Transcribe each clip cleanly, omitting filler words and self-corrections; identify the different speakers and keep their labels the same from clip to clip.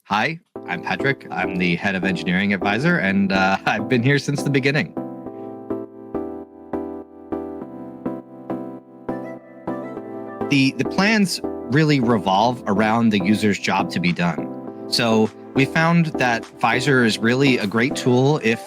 Speaker 1: Hi, I'm Patrick. I'm the head of engineering at Visor, and I've been here since the beginning. The plans really revolve around the user's job to be done. So we found that Visor is really a great tool if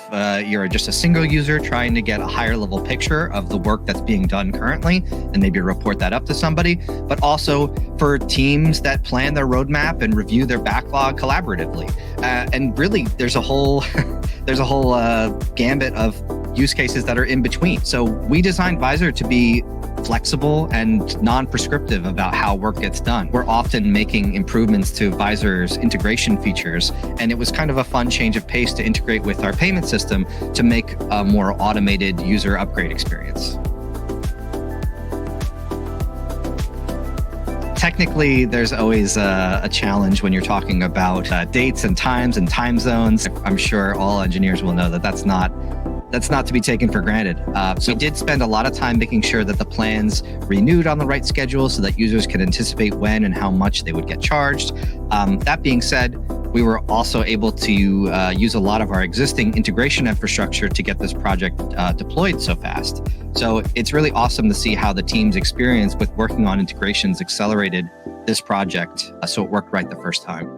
Speaker 1: you're just a single user trying to get a higher level picture of the work that's being done currently and maybe report that up to somebody, but also for teams that plan their roadmap and review their backlog collaboratively. And really, there's a whole gambit of use cases that are in between. So we designed Visor to be flexible and non-prescriptive about how work gets done. We're often making improvements to Visor's integration features, and it was kind of a fun change of pace to integrate with our payment system to make a more automated user upgrade experience. Technically, there's always a challenge when you're talking about dates and times and time zones. I'm sure all engineers will know that that's not to be taken for granted. So we did spend a lot of time making sure that the plans renewed on the right schedule so that users could anticipate when and how much they would get charged. That being said, we were also able to use a lot of our existing integration infrastructure to get this project deployed so fast. So it's really awesome to see how the team's experience with working on integrations accelerated this project so it worked right the first time.